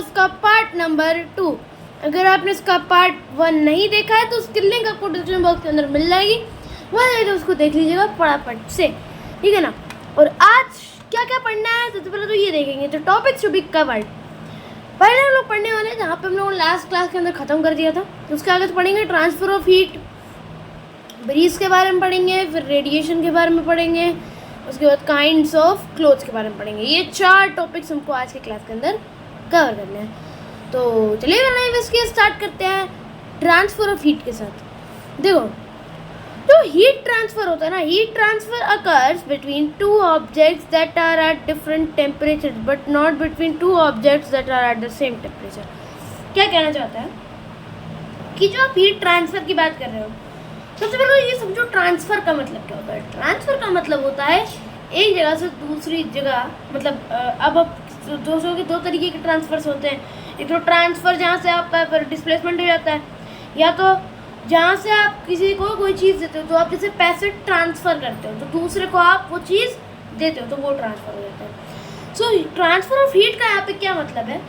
उसका part number 2। अगर आपने इसका पार्ट 1 नहीं देखा है तो उसकी लिंक आपको डिस्क्रिप्शन बॉक्स के अंदर मिल जाएगी, वहाँ जाकर उसको देख लीजिएगा फटाफट से, ठीक है ना। और आज क्या क्या पढ़ना है, सबसे पहले तो ये देखेंगे तो टॉपिक्स टू बी कवर्ड। पहले हम लोग पढ़ने वाले हैं जहाँ पे हम लोग लास्ट क्लास के अंदर ख़त्म कर दिया था, तो उसके आगे पढ़ेंगे ट्रांसफ़र ऑफ हीट, ब्रीज के बारे में पढ़ेंगे, फिर रेडिएशन के बारे में पढ़ेंगे, उसके बाद काइंड्स ऑफ क्लोथ्स के बारे में पढ़ेंगे। ये 4 टॉपिक्स हमको आज के क्लास के अंदर कवर करने हैं। तो चलिए वरना इसके स्टार्ट करते हैं ट्रांसफ़र ऑफ हीट के साथ। देखो, जो हीट ट्रांसफ़र होता है ना, heat transfer occurs between 2 objects that are at different temperature but not between 2 objects that are at the same temperature. क्या कहना चाहता है कि जो आप हीट ट्रांसफ़र की बात कर रहे हो, सबसे पहले ये समझो ट्रांसफ़र का मतलब क्या होता है। ट्रांसफ़र का मतलब होता है एक जगह से दूसरी जगह, मतलब अब आप दोस्तों के 2 तरीके के ट्रांसफ़र्स होते हैं। एक तो ट्रांसफ़र जहाँ से आपका डिस्प्लेसमेंट हो जाता है, या तो जहाँ से आप किसी को कोई चीज़ देते हो, तो आप जैसे पैसे ट्रांसफ़र करते हो तो दूसरे को आप वो चीज़ देते हो, तो वो ट्रांसफ़र हो जाता है। सो ट्रांसफ़र ऑफ हीट का यहाँ पे क्या मतलब है,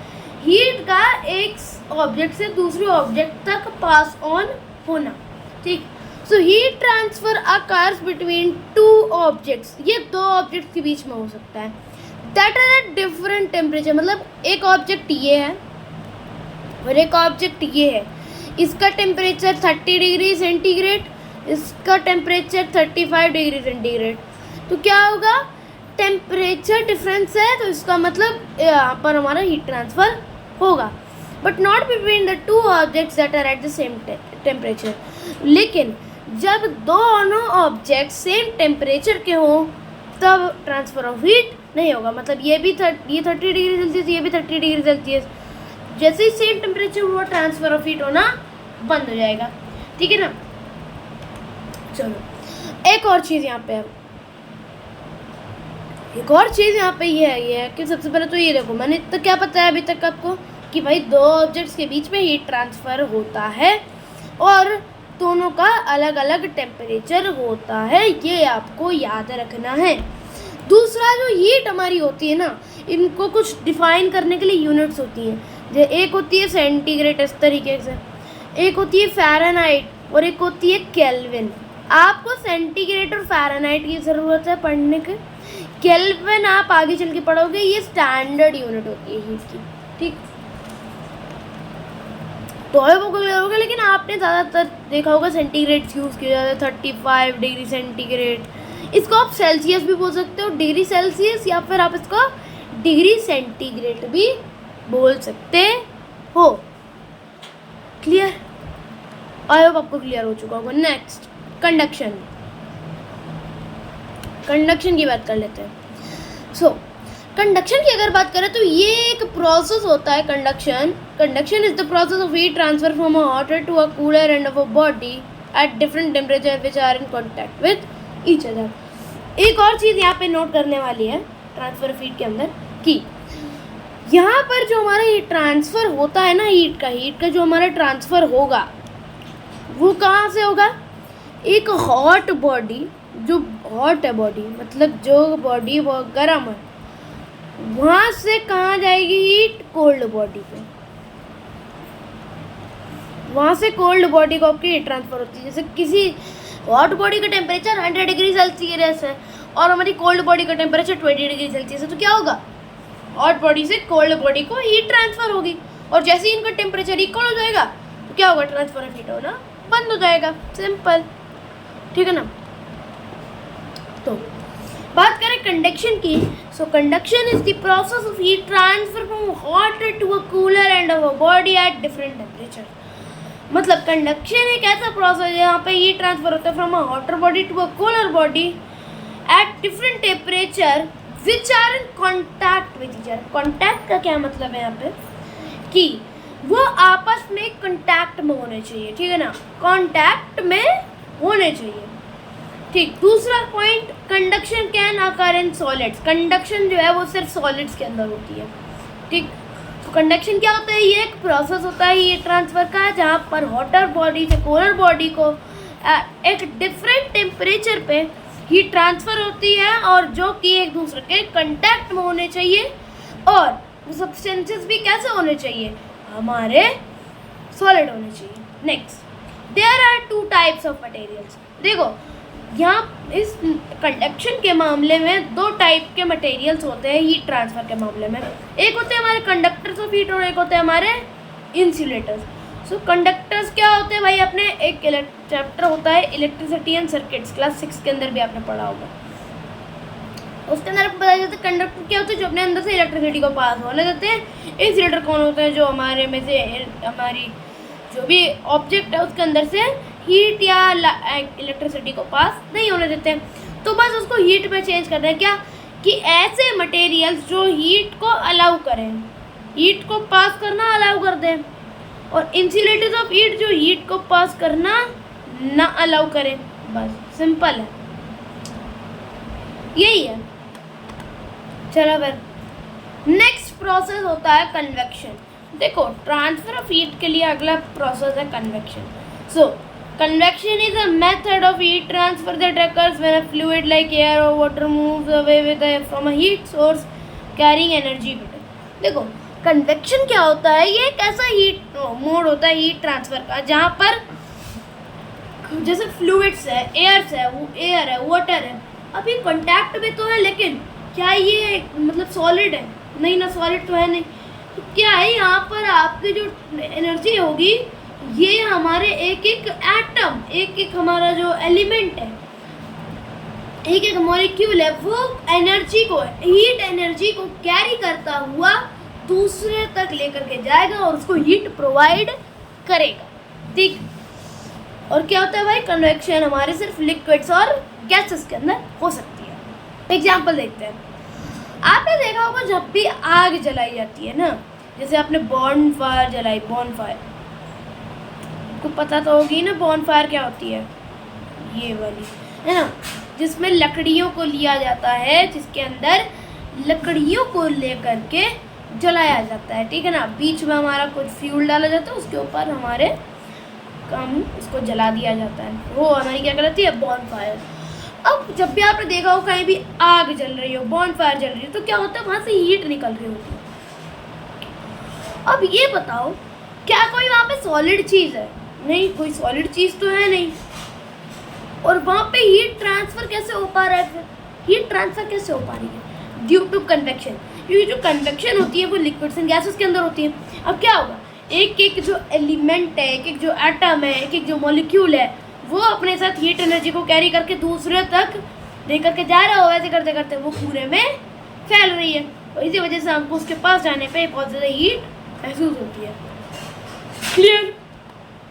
हीट का एक ऑब्जेक्ट से दूसरे ऑब्जेक्ट तक पास ऑन होना, ठीक। So heat transfer occurs between 2 objects, ये 2 ऑब्जेक्ट्स के बीच में हो सकता है, that are at different temperature. मतलब एक ऑब्जेक्ट ये है और एक ऑब्जेक्ट ये है, इसका टेम्परेचर 30 डिग्री सेंटीग्रेड, इसका टेम्परेचर 35 डिग्री सेंटीग्रेड। तो क्या होगा, टेम्परेचर डिफरेंस है, तो इसका मतलब यहाँ पर हमारा हीट ट्रांसफ़र होगा, but not between the 2 objects that are at the same temperature. लेकिन जब दोनों ऑब्जेक्ट सेम टेम्परेचर के हों तब ट्रांसफ़र ऑफ हीट नहीं होगा। मतलब ये 30 डिग्री सेल्सियस, ये भी 30 डिग्री सेल्सियस, जैसे ही सेम टेम्परेचर हुआ ट्रांसफ़र ऑफ हीट होना बंद हो जाएगा, ठीक है ना। चलो एक और चीज़ यहाँ पे, एक और चीज़ यहाँ पे ये है कि सबसे पहले तो ये देखो, मैंने तो क्या पता है अभी तक आपको कि भाई 2 ऑब्जेक्ट्स के बीच में हीट ट्रांसफ़र होता है और दोनों का अलग अलग टेम्परेचर होता है, ये आपको याद रखना है। दूसरा, जो हीट हमारी होती है ना, इनको कुछ डिफ़ाइन करने के लिए यूनिट्स होती हैं। जैसे एक होती है सेंटीग्रेड, इस तरीके से, एक होती है फ़ारेनहाइट और एक होती है केल्विन। आपको सेंटीग्रेड और फ़ारेनहाइट की ज़रूरत है पढ़ने के, केल्विन आप आगे चल के पढ़ोगे, ये स्टैंडर्ड यूनिट होती है हीट की, ठीक। तो वो क्लियर होगा, लेकिन आपने ज़्यादातर देखा होगा सेंटीग्रेड यूज़ किया जाता है, 35 डिग्री सेंटीग्रेड। इसको आप सेल्सियस भी बोल सकते हो, डिग्री सेल्सियस, या फिर आप इसको डिग्री सेंटीग्रेड भी बोल सकते हो। क्लियर? आई होप आपको क्लियर हो चुका होगा। Next, conduction. कंडक्शन की बात कर लेते हैं। सो कंडक्शन की अगर बात करें तो ये एक प्रोसेस होता है conduction is the process of heat transfer from a hotter to a cooler end of a body at different temperature which are in contact with each other. एक और चीज़ यहाँ पे नोट करने वाली है ट्रांसफर ऑफ हीट के अंदर, कि यहाँ पर जो हमारा ये ट्रांसफ़र होता है ना, हीट का जो हमारा ट्रांसफ़र होगा वो कहाँ से होगा, एक हॉट बॉडी, जो हॉट है बॉडी, मतलब जो बॉडी वो गर्म है, वहाँ से कहाँ जाएगी हीट, कोल्ड बॉडी पे। वहाँ से कोल्ड बॉडी को आपकी हीट ट्रांसफ़र होती है। जैसे किसी हॉट बॉडी का टेम्परेचर 100 डिग्री सेल्सियस है और हमारी कोल्ड बॉडी का टेम्परेचर 20 डिग्री सेल्सियस है, तो क्या होगा, हॉट बॉडी से कोल्ड बॉडी को हीट ट्रांसफ़र होगी, और जैसे ही इनका टेम्परेचर इक्वल हो जाएगा तो क्या होगा, ट्रांसफ़र ऑफ हीट होना बंद हो जाएगा। सिंपल, ठीक है ना। तो बात करें कंडक्शन की, सो conduction is the process of heat transfer from hot to a cooler end of a body at different temperature. मतलब कंडक्शन एक ऐसा प्रोसेस है जहाँ पे हीट ट्रांसफर होता है from a hotter body to a cooler body at different temperature which are in contact with each other. Contact का क्या मतलब है यहाँ पे, कि वो आपस में कॉन्टैक्ट में होने चाहिए, ठीक है ना, कॉन्टैक्ट में होने चाहिए, ठीक। दूसरा point, conduction can occur in solids. Conduction जो है वो सिर्फ सॉलिड्स के अंदर होती है, ठीक। तो कंडक्शन क्या होता है, ये एक प्रोसेस होता है ये ट्रांसफ़र का, जहाँ पर हॉटर बॉडी से कूलर बॉडी को एक डिफरेंट टेम्परेचर पे हीट ट्रांसफ़र होती है, और जो कि एक दूसरे के कंटैक्ट में होने चाहिए, और वो सब्सटेंसेस भी कैसे होने चाहिए, हमारे सॉलिड होने चाहिए। Next, there are two types of materials. देखो यहाँ इस कंडक्शन के मामले में दो टाइप के मटेरियल्स होते हैं हीट ट्रांसफ़र के मामले में। एक होते हैं हमारे कंडक्टर्स ऑफ हीट और एक होते हैं हमारे इंसुलेटर्स। सो कंडक्टर्स क्या होते हैं भाई, अपने एक चैप्टर होता है इलेक्ट्रिसिटी एंड सर्किट्स, क्लास 6 के अंदर भी आपने पढ़ा होगा। उसके अंदर आपको बताया जाता है कंडक्टर क्या होते हैं, जो अपने अंदर से इलेक्ट्रिसिटी को पास होने देते हैं। इंसुलेटर कौन होते हैं, जो हमारे में से हमारी जो भी ऑब्जेक्ट है उसके अंदर से हीट या इलेक्ट्रिसिटी को पास नहीं होने देते हैं। तो बस उसको हीट में चेंज करना है क्या, कि ऐसे मटेरियल्स जो हीट को अलाउ करें, हीट को पास करना अलाउ कर दें, और इंसुलेटर्स ऑफ हीट जो हीट को पास करना ना अलाउ करें। बस सिंपल है, यही है। चलो फिर नेक्स्ट प्रोसेस होता है कन्वेक्शन। देखो ट्रांसफर ऑफ हीट के लिए अगला प्रोसेस है convection. So convection is a method of heat transfer that occurs when a fluid like air or water moves away from a heat source carrying energy with it। देखो convection क्या होता है, ये एक ऐसा हीट मोड होता है heat transfer का, जहाँ पर जैसे फ्लूइड्स है, एयर्स है, वो एयर है, वाटर है, अभी कांटेक्ट में तो है, लेकिन क्या ये मतलब सॉलिड है, नहीं ना, सॉलिड तो है नहीं। तो क्या है यहाँ पर आपकी जो एनर्जी होगी, ये हमारे एक एक एटम, एक एक हमारा जो एलिमेंट है, एक एक मॉलिक्यूल है, वो एनर्जी को, हीट एनर्जी को कैरी करता हुआ दूसरे तक लेकर के जाएगा और उसको हीट प्रोवाइड करेगा। ठीक। और क्या होता है भाई, कन्वेक्शन हमारे सिर्फ लिक्विड्स और गैसेस के अंदर हो सकती है। एग्जाम्पल देखते हैं। आपने देखा होगा जब भी आग जलाई जाती है ना, जैसे आपने बॉन फायर जलाई, बॉन फायर आपको पता तो होगी ना, बॉन फायर क्या होती है, ये वाली है ना, जिसमें लकड़ियों को लिया जाता है, जिसके अंदर लकड़ियों को लेकर के जलाया जाता है। ठीक है ना, बीच में हमारा कुछ फ्यूल डाला जाता है, उसके ऊपर हमारे हम इसको जला दिया जाता है, वो हमारी क्या कहलाती है, बॉन फायर। अब जब भी आपने देखा हो कहीं भी आग जल रही हो, बॉन फायर जल रही हो, तो क्या होता है, वहाँ से हीट निकल रही होती है। अब ये बताओ, क्या कोई वहाँ पे सॉलिड चीज़ है, नहीं, कोई सॉलिड चीज़ तो है नहीं, और वहाँ पे हीट ट्रांसफ़र कैसे हो पा रहा है, फिर हीट ट्रांसफ़र कैसे हो पा रही है, ड्यू टू कन्वेक्शन। क्योंकि जो कन्वेक्शन होती है वो लिक्विड्स एंड गैसेस के अंदर होती है। अब क्या होगा, एक एक जो एलिमेंट है, एक एक जो एटम है, एक एक जो मॉलिक्यूल है, वो अपने साथ हीट एनर्जी को कैरी करके दूसरे तक लेकर के जा रहा हो, ऐसे करते करते वो पूरे में फैल रही है, और इसी वजह से हमको उसके पास जाने पे बहुत ज़्यादा हीट महसूस होती है।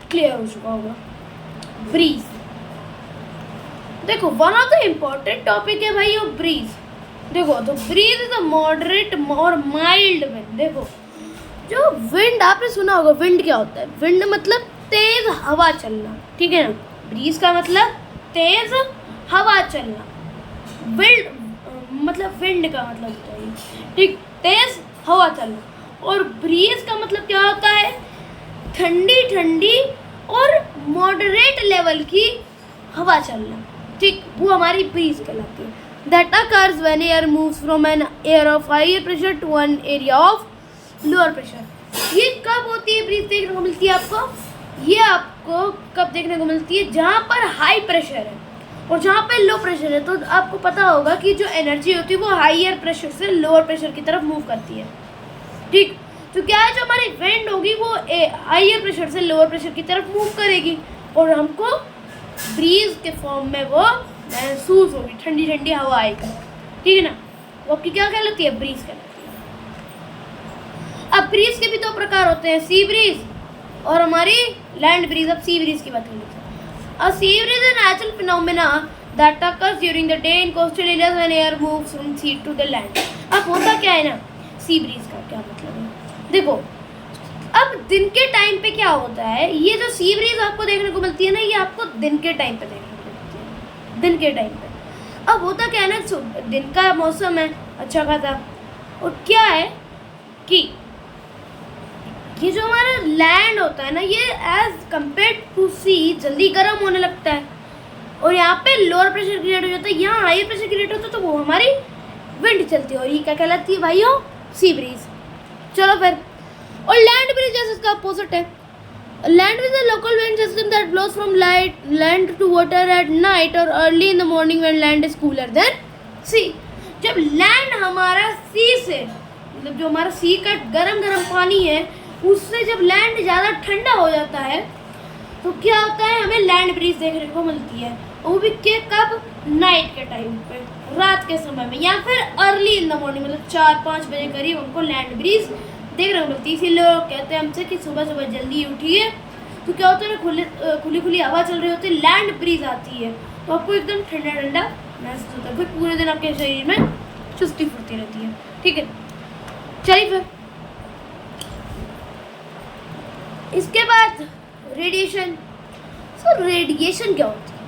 क्लियर हो चुका होगा। ब्रीज, देखो one of the important topic है भाई, वो ब्रीज। देखो तो ब्रीज इज अ मॉडरेट और माइल्ड विंड। देखो जो विंड आपने सुना होगा, विंड क्या होता है, विंड मतलब तेज हवा चलना, ठीक है ना, ब्रीज का मतलब तेज हवा चलना, विंड मतलब विंड का मतलब होता है, ठीक, तेज हवा चलना, और ब्रीज का मतलब क्या होता है, ठंडी ठंडी और मॉडरेट लेवल की हवा चलना, ठीक, वो हमारी ब्रीज कहलाती है। That occurs when air moves from an air of higher pressure to an area of lower pressure। ये कब होती है ब्रीज देखने को मिलती है आपको, ये आपको कब देखने को मिलती है, जहाँ पर हाई प्रेशर है और जहाँ पर लो प्रेशर है। तो आपको पता होगा कि जो एनर्जी होती है वो हाइयर प्रेशर से लोअर प्रेशर की तरफ मूव करती है, ठीक। तो क्या है, जो हमारी विंड होगी वो हाइयर प्रेशर से लोअर प्रेशर की तरफ मूव करेगी, और हमको ब्रीज के फॉर्म में वो महसूस होगी, ठंडी ठंडी हवा आएगी, ठीक है ना, वो आपकी क्या कहलाती है, ब्रीज कहलाती है। अब ब्रीज के भी दो प्रकार होते हैं, सी ब्रीज और हमारी लैंड ब्रीज। अब सी ब्रीज की बात कर लेते हैं। A sea breeze is a natural phenomena that occurs during the day in coastal areas when air moves from sea to the land. अब होता क्या है ना, सी ब्रीज का क्या मतलब है, देखो अब दिन के टाइम पे क्या होता है, ये जो सी ब्रीज आपको देखने को मिलती है ना, ये आपको दिन के टाइम पे देखने को मिलती है, दिन के टाइम पे। अब होता क्या है ना, दिन का मौसम है अच्छा खासा, और क्या है कि ये जो हमारा लैंड होता है ना, ये एज कम्पेयर टू सी जल्दी गर्म होने लगता है, और यहाँ पे लोअर प्रेशर क्रिएट हो जाता है, यहाँ हाई प्रेशर क्रिएट होता है, तो वो हमारी विंड चलती है, और ये क्या कहलाती है भाइयों, सी ब्रीज। चलो फिर, और लैंड ब्रिज जैसे इसका अपोजिट है। Land breeze a local wind system that blows from land to water at night और early in the morning when land is cooler than sea. जब लैंड हमारा सी से, मतलब जो हमारा सी का गरम गरम पानी है उससे जब लैंड ज़्यादा ठंडा हो जाता है तो क्या होता है, हमें लैंड ब्रीज देखने को मिलती है। वो भी के कब, नाइट के टाइम पे, रात के समय में, या फिर अर्ली इन द मॉर्निंग, मतलब 4-5 बजे करीब हमको लैंड ब्रीज देखने को मिलती है। इसीलिए लोग कहते हैं हमसे कि सुबह सुबह जल्दी उठिए, तो क्या होता है ना, खुली खुली हवा चल रही होती है, लैंड ब्रीज आती है तो आपको एकदम ठंडा ठंडा महसूस होता है। फिर पूरे दिन आपके शरीर में चुस्ती फुर्ती रहती है। ठीक है, चलिए फिर इसके बाद रेडिएशन। रेडिएशन क्या होती है?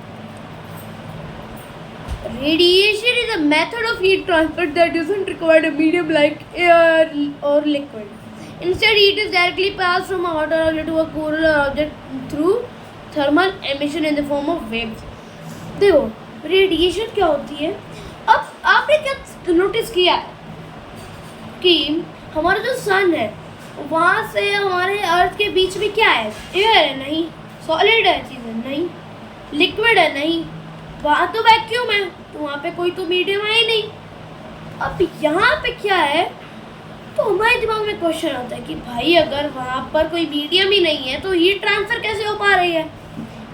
Radiation is a method of heat transfer that doesn't require a medium like air और liquid. Instead heat is directly pass from a hotter object to a cooler object through thermal emission in the form of waves. देखो radiation क्या होती है। अब आपने क्या notice किया कि हमारा जो सन है वहाँ से हमारे अर्थ के बीच में क्या है, एयर है नहीं, सॉलिड है चीज़ें नहीं, लिक्विड है नहीं, वहाँ तो वैक्यूम है, तो वहाँ पे कोई तो मीडियम है ही नहीं। अब यहाँ पे क्या है, तो हमारे दिमाग में क्वेश्चन आता है कि भाई अगर वहाँ पर कोई मीडियम ही नहीं है तो हीट ट्रांसफर कैसे हो पा रही है?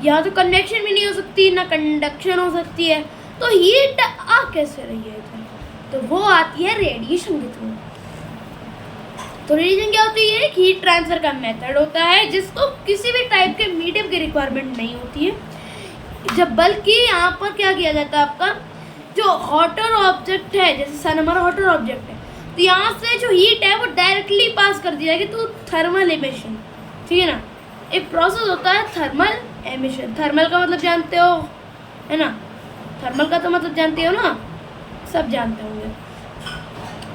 यहाँ तो कन्वेक्शन भी नहीं हो सकती, ना कंडक्शन हो सकती है, तो हीट आ कैसे रही है इधर? तो वो आती है रेडिएशन के थ्रू। तो रेडिएशन क्या होती है? हीट ट्रांसफर का मेथड होता है जिसको किसी भी टाइप के मीडियम की रिक्वायरमेंट नहीं होती है, जब बल्कि यहाँ पर क्या किया जाता है, आपका जो हॉटर ऑब्जेक्ट है, जैसे सन हमारा हॉटर ऑब्जेक्ट है, तो यहाँ से जो हीट है वो डायरेक्टली पास कर दी जाएगी तो थर्मल एमिशन। ठीक है ना, एक प्रोसेस होता है थर्मल एमिशन। थर्मल का मतलब जानते हो है ना, थर्मल का तो मतलब जानते हो ना, सब जानते होंगे।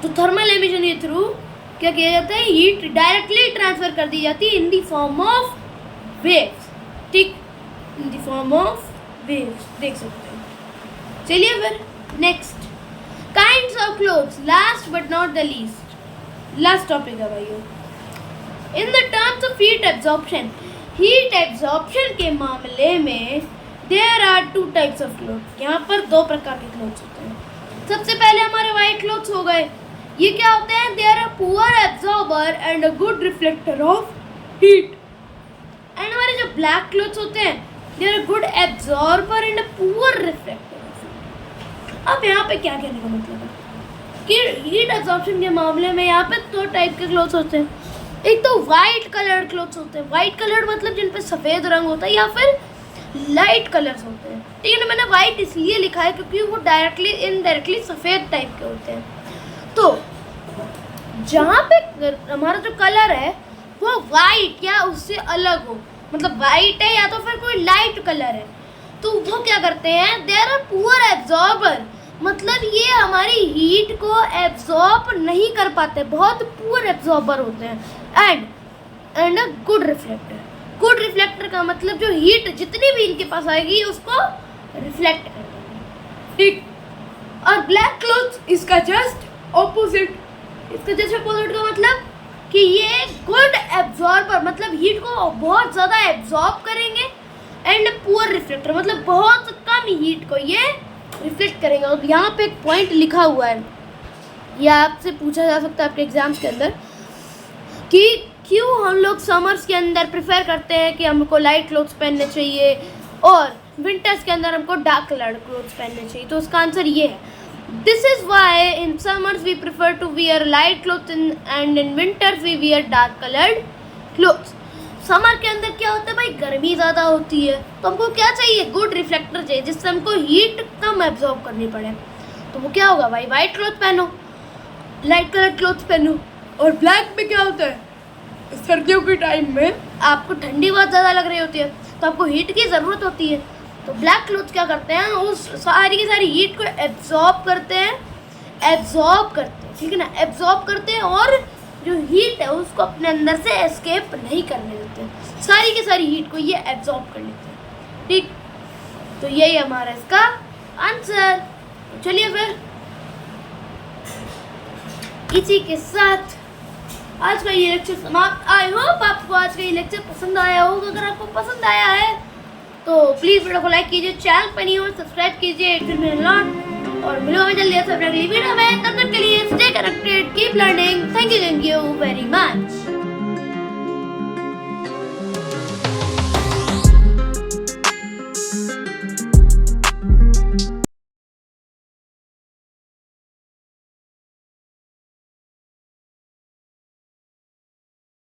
तो थर्मल एमिशन के थ्रू क्या किया जाता है, हीट डायरेक्टली ट्रांसफर कर दी जाती है in the form of waves. ठीक, in the form of waves देख सकते हो। चलिए फिर next, kinds of clothes, last but not the least, last topic है भाइयों। In the terms of heat absorption, heat absorption के मामले में there are 2 types of cloth. यहाँ पर 2 प्रकार के क्लोथ्स होते हैं। सबसे पहले हमारे वाइट क्लोथ्स हो गए। ये क्या होते हैं? They are a poor absorber and a good reflector of heat. And हमारे जो ब्लैक क्लोथ्स होते हैं, they are a good absorber and a poor reflector of heat. अब यहाँ पे क्या कहने का मतलब है कि हीट एब्जॉर्प्शन के मामले में यहाँ पे 2 टाइप के क्लोथ्स होते हैं। एक तो वाइट कलर्ड क्लोथ्स होते हैं। वाइट कलर्ड मतलब जिन पे सफ़ेद रंग होता है, या फिर लाइट कलर्स होते हैं। ठीक है ना, मैंने वाइट इसलिए लिखा है क्योंकि वो डायरेक्टली इनडायरेक्टली सफ़ेद टाइप के होते हैं। तो जहाँ पे हमारा जो कलर है वो वाइट या उससे अलग हो, मतलब वाइट है या तो फिर कोई लाइट कलर है, तो वो क्या करते हैं, दे आर पुअर एब्जॉर्बर, मतलब ये हमारी हीट को एब्जॉर्ब नहीं कर पाते, बहुत पुअर एब्जॉर्बर होते हैं। And a good reflector. Good reflector का मतलब जो हीट जितनी भी इनके पास आएगी उसको रिफ्लेक्ट कर देंगे। ठीक, और ब्लैक क्लोथ इसका जस्ट ऑपोजिट। इसका जस्ट ऑपोजिट का मतलब कि ये गुड एब्जॉर्बर, मतलब हीट को बहुत ज़्यादा एब्जॉर्ब करेंगे, एंड पुअर रिफ्लेक्टर मतलब बहुत कम हीट को ये रिफ्लेक्ट करेंगे। और यहाँ पे एक पॉइंट लिखा हुआ है, यह आपसे पूछा जा सकता है आपके एग्जाम्स के अंदर कि क्यों हम लोग समर्स के अंदर प्रेफर करते हैं कि हमको लाइट क्लोथ्स पहनने चाहिए और विंटर्स के अंदर हमको डार्क कलर्ड क्लोथ्स पहनने चाहिए। तो उसका आंसर ये है, this is why in summers we prefer to wear light clothes and in winters we wear dark coloured clothes. Summer के अंदर क्या होता है भाई, गर्मी ज़्यादा होती है, तो हमको क्या चाहिए, गुड रिफ्लेक्टर चाहिए जिससे हमको हीट कम एब्जॉर्ब करनी पड़े। तो वो क्या होगा भाई, वाइट क्लोथ पहनो, लाइट कलर क्लोथ्स पहनो। और ब्लैक में क्या होता है, सर्दियों के टाइम में आपको ठंडी बहुत ज़्यादा लग रही होती है तो आपको हीट की ज़रूरत होती है, तो ब्लैक क्लोथ्स क्या करते हैं, उस सारी की सारी हीट को एब्जॉर्ब करते हैं, ठीक है ना, एब्जॉर्ब करते हैं और जो हीट है उसको अपने अंदर से एस्केप नहीं करने देते, सारी की सारी हीट को ये एब्जॉर्ब कर लेते हैं। ठीक, तो यही हमारा इसका आंसर। चलिए फिर इसी के साथ आज का ये लेक्चर समाप्त। आई होप आपको आज का ये लेक्चर पसंद आया होगा। अगर आपको पसंद आया है तो प्लीज़ वीडियो को लाइक कीजिए, चैनल पर नहीं हो सब्सक्राइब कीजिए और मिलो मैं जल्दी से अपने अगली वीडियो में। तब तक के लिए stay connected, keep learning. Thank you very much.